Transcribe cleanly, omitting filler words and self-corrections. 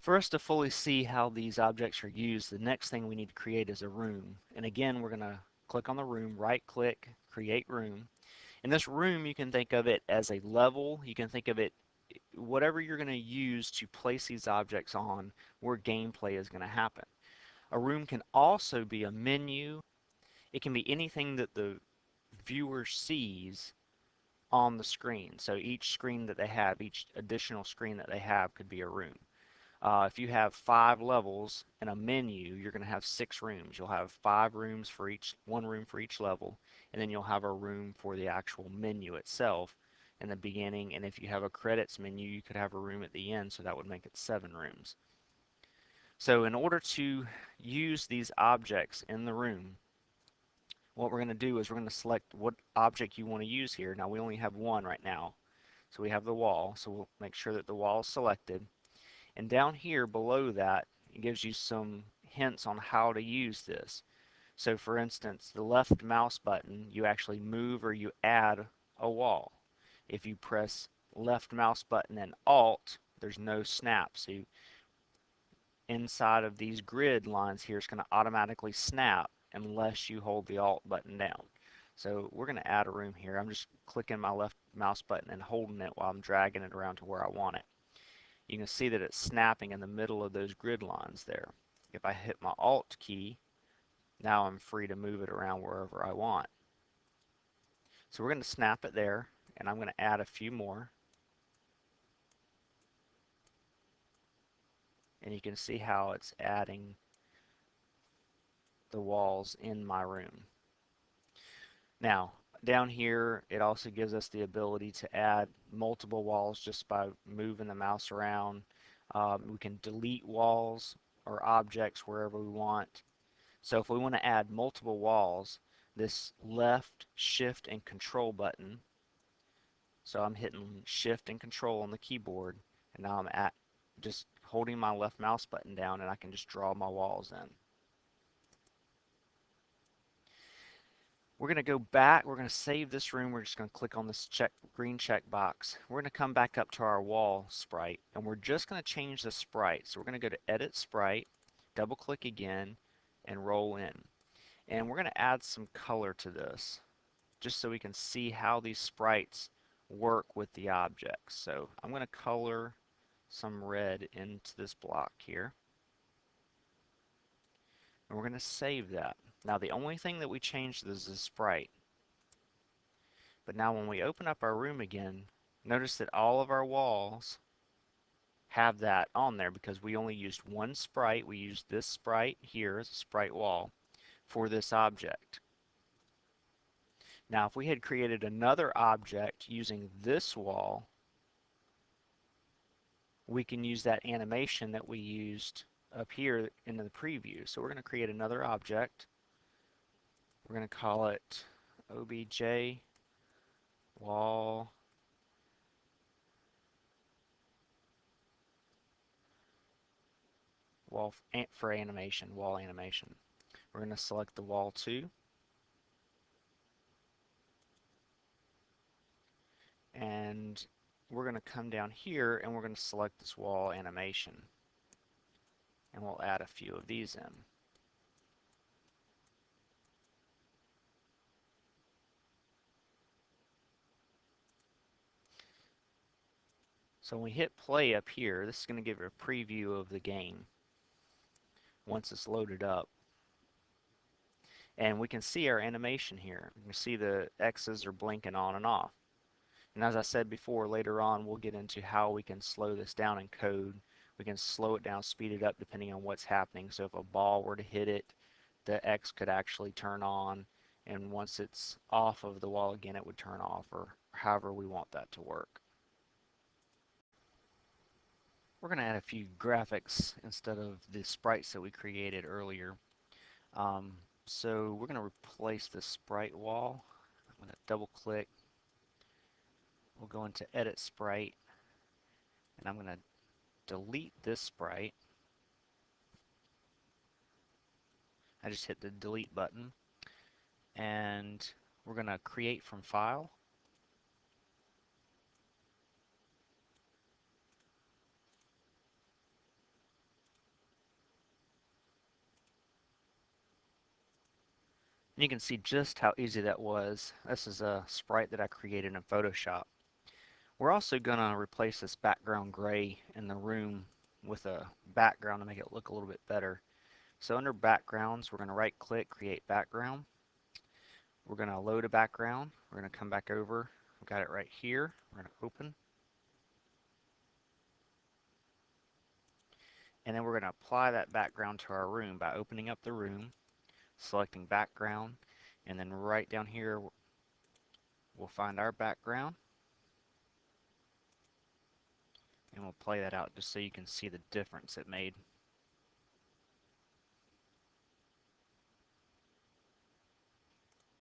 For us to fully see how these objects are used, the next thing we need to create is a room. And again, we're going to click on the room, right click, create room. In this room, you can think of it as a level. You can think of it whatever you're going to use to place these objects on where gameplay is going to happen. A room can also be a menu. It can be anything that the viewer sees on the screen. So each screen that they have, each additional screen that they have could be a room. If you have 5 levels in a menu, you're going to have 6 rooms. You'll have 5 rooms for each, 1 room for each level, and then you'll have a room for the actual menu itself in the beginning. And if you have a credits menu, you could have a room at the end, so that would make it 7 rooms. So in order to use these objects in the room, what we're going to do is we're going to select what object you want to use here. Now we only have one right now, so we have the wall, so we'll make sure that the wall is selected. And down here below that, it gives you some hints on how to use this. So for instance, the left mouse button, you actually move or you add a wall. If you press left mouse button and Alt, there's no snap. So inside of these grid lines here, it's going to automatically snap unless you hold the Alt button down. So we're going to add a room here. I'm just clicking my left mouse button and holding it while I'm dragging it around to where I want it. You can see that it's snapping in the middle of those grid lines there. If I hit my Alt key, now I'm free to move it around wherever I want. So we're going to snap it there, and I'm going to add a few more. And you can see how it's adding the walls in my room. Now, down here, it also gives us the ability to add multiple walls just by moving the mouse around. We can delete walls or objects wherever we want. So if we want to add multiple walls, this left, shift, and control button, so I'm hitting shift and control on the keyboard, and now I'm just holding my left mouse button down, and I can just draw my walls in. We're going to go back, we're going to save this room, we're just going to click on this green check box. We're going to come back up to our wall sprite, and we're just going to change the sprite. So we're going to go to Edit Sprite, double click again, and roll in. And we're going to add some color to this, just so we can see how these sprites work with the objects. So I'm going to color some red into this block here. And we're going to save that. Now the only thing that we changed is the sprite. But now when we open up our room again, notice that all of our walls have that on there because we only used one sprite. We used this sprite here as a sprite wall for this object. Now if we had created another object using this wall, we can use that animation that we used up here in the preview. So we're going to create another object. We're going to call it obj wall for animation, wall animation. We're going to select the wall 2, and we're going to come down here and we're going to select this wall animation, and we'll add a few of these in. So when we hit play up here, this is going to give you a preview of the game once it's loaded up. And we can see our animation here. You can see the X's are blinking on and off. And as I said before, later on we'll get into how we can slow this down in code. We can slow it down, speed it up depending on what's happening. So if a ball were to hit it, the X could actually turn on, and once it's off of the wall again it would turn off, or however we want that to work. We're going to add a few graphics instead of the sprites that we created earlier. So we're going to replace the sprite wall. I'm going to double click. We'll go into Edit Sprite, and I'm going to delete this sprite. I just hit the delete button, and we're going to create from file. And you can see just how easy that was. This is a sprite that I created in Photoshop. We're also going to replace this background gray in the room with a background to make it look a little bit better. So under backgrounds, we're going to right click, create background. We're going to load a background. We're going to come back over. We've got it right here. We're going to open. And then we're going to apply that background to our room by opening up the room, selecting background, and then right down here we'll find our background and we'll play that out just so you can see the difference it made.